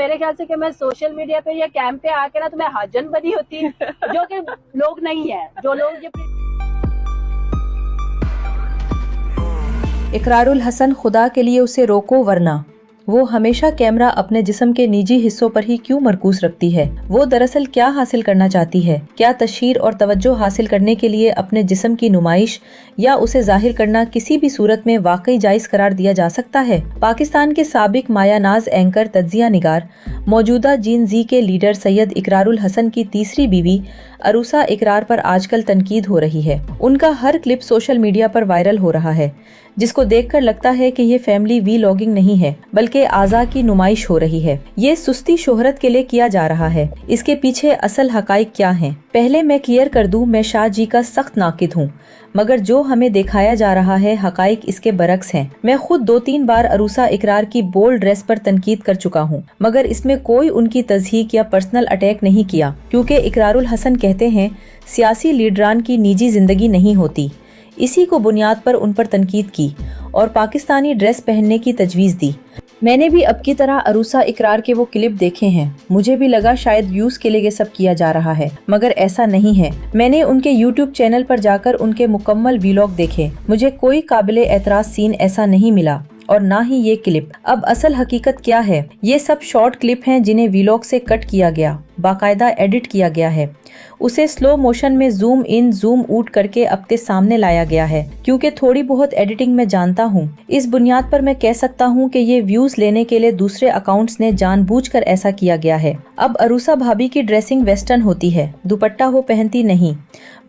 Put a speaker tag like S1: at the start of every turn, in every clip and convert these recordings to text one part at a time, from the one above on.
S1: मेरे ख्याल से कि मैं सोशल मीडिया पे या कैंप पे आके ना तो मैं हाजन बनी होती जो कि लोग नहीं है, जो लोग ये
S2: इकरारुल हसन, खुदा के लिए उसे रोको वरना वो हमेशा कैमरा अपने जिस्म के निजी हिस्सों पर ही क्यों मरकूज रखती है। वो दरअसल क्या हासिल करना चाहती है? क्या तशहीर और तवज्जो हासिल करने के लिए अपने जिस्म की नुमाइश या उसे जाहिर करना किसी भी सूरत में वाकई जायज करार दिया जा सकता है? पाकिस्तान के साबिक माया नाज एंकर, तज्जिया निगार, मौजूदा जीन जी के लीडर सैयद इकरारुल हसन की तीसरी बीवी अरूसा इकरार पर आजकल तनकीद हो रही है। उनका हर क्लिप सोशल मीडिया पर वायरल हो रहा है, जिसको देखकर लगता है कि ये फैमिली वीलॉगिंग नहीं है बल्कि आज़ा की नुमाइश हो रही है। ये सुस्ती शोहरत के लिए किया जा रहा है। इसके पीछे असल हकाइक क्या हैं? पहले मैं क्लियर कर दूं, मैं शाह जी का सख्त नाकिद हूँ, मगर जो हमें दिखाया जा रहा है हकाइक इसके बरक्स हैं। मैं खुद 2-3 बार अरूसा इकरार की बोल्ड ड्रेस पर तनकीद कर चुका हूँ, मगर इसमें कोई उनकी तज़हीक या पर्सनल अटैक नहीं किया, क्योंकि इकरारुल हसन कहते हैं सियासी लीडरान की निजी जिंदगी नहीं होती। इसी को बुनियाद पर उन पर तनकीद की और पाकिस्तानी ड्रेस पहनने की तजवीज़ दी। मैंने भी अब की तरह अरूसा इकरार के वो क्लिप देखे हैं। मुझे भी लगा शायद व्यूज के लिए ये सब किया जा रहा है, मगर ऐसा नहीं है। मैंने उनके YouTube चैनल पर जाकर उनके मुकम्मल वीलॉग देखे। मुझे कोई काबिले एतराज सीन ऐसा नहीं मिला और ना ही ये क्लिप। अब असल हकीकत क्या है? ये सब शॉर्ट क्लिप हैं जिन्हें वीलॉग से कट किया गया, बाकायदा एडिट किया गया है। उसे स्लो मोशन में जूम इन जूम आउट करके आपके सामने लाया गया है। क्योंकि थोड़ी बहुत एडिटिंग मैं जानता हूँ, इस बुनियाद पर मैं कह सकता हूँ कि ये व्यूज लेने के लिए दूसरे अकाउंट्स ने जानबूझकर ऐसा किया गया है। अब अरूसा भाभी की ड्रेसिंग वेस्टर्न होती है, दुपट्टा वो पहनती नहीं।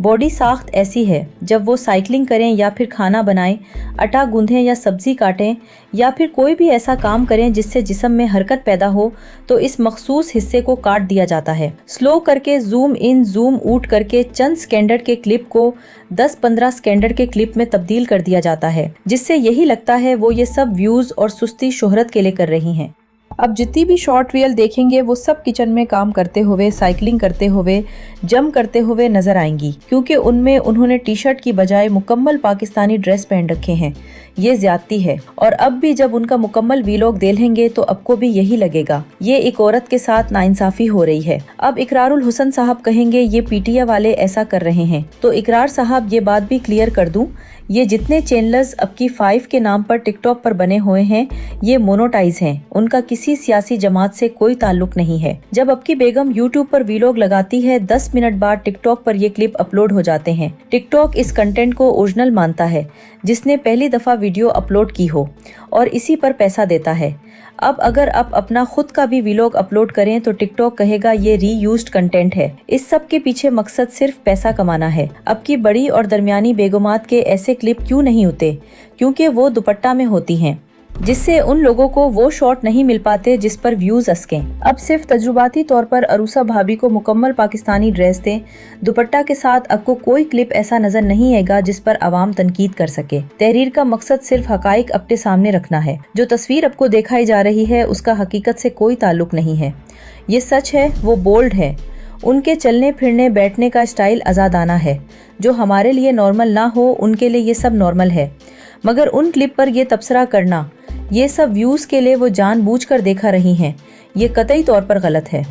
S2: बॉडी साख्त ऐसी है, जब वो साइकिलिंग करें या फिर खाना बनाएं, आटा गूंदें या सब्जी काटें या फिर कोई भी ऐसा काम करें जिससे जिस्म में हरकत पैदा हो, तो इस मखसूस हिस्से को काट दिया जाता है। स्लो करके जूम इन जूम आउट करके चंद सेकंड के क्लिप को 10-15 सेकंड के क्लिप में तब्दील कर दिया जाता है, जिससे यही लगता है वो ये सब व्यूज और सुस्ती शोहरत के लिए कर रही हैं। अब जितनी भी शॉर्ट रील देखेंगे वो सब किचन में काम करते हुए, साइकिलिंग करते हुए, जम करते हुए नजर आएंगी, क्योंकि उनमें उन्होंने टी शर्ट की बजाय मुकम्मल पाकिस्तानी ड्रेस पहन रखे हैं। ये ज्यादती है। और अब भी जब उनका मुकम्मल वीलॉग देखेंगे तो आपको भी यही लगेगा, ये एक औरत के साथ नाइंसाफी हो रही है। अब इकरारुल हुसन साहब कहेंगे ये पीटीआई वाले ऐसा कर रहे हैं, तो इकरार साहब ये बात भी क्लियर कर दूं, ये जितने चैनल्स अब की 5 के नाम पर टिकटॉक पर बने हुए हैं ये मोनोटाइज हैं, उनका किसी सियासी जमात से कोई ताल्लुक नहीं है। जब अब की बेगम यूट्यूब पर वीलॉग लगाती है, 10 मिनट बाद टिकटॉक पर ये क्लिप अपलोड हो जाते हैं। टिकटॉक इस कंटेंट को ओरिजिनल मानता है जिसने पहली दफा वीडियो अपलोड की हो और इसी पर पैसा देता है। अब अगर आप अपना खुद का भी वीलॉग अपलोड करें तो टिकटॉक कहेगा ये रीयूज्ड कंटेंट है। इस सब के पीछे मकसद सिर्फ पैसा कमाना है। अब की बड़ी और दरमियानी बेगमात के ऐसे क्लिप क्यों नहीं होते? क्योंकि वो दुपट्टा में होती हैं, जिससे उन लोगों को वो शॉट नहीं मिल पाते जिस पर व्यूज असकें। अब सिर्फ तजुर्बाती तौर पर अरूसा भाभी को मुकम्मल पाकिस्तानी ड्रेस दें, दुपट्टा के साथ आपको कोई क्लिप ऐसा नजर नहीं आएगा जिस पर आवाम तनकीद कर सके। तहरीर का मकसद सिर्फ हकाइक अपने सामने रखना है। जो तस्वीर आपको दिखाई जा रही है उसका हकीकत से कोई ताल्लुक नहीं है। ये सच है, वो बोल्ड है। उनके चलने फिरने बैठने का स्टाइल आज़ादाना है। जो हमारे लिए नॉर्मल ना हो उनके लिए ये सब नॉर्मल है, मगर उन क्लिप पर ये तबसरा करना, ये सब व्यूज के लिए वो जानबूझकर देखा रही हैं, ये कतई तौर पर गलत है।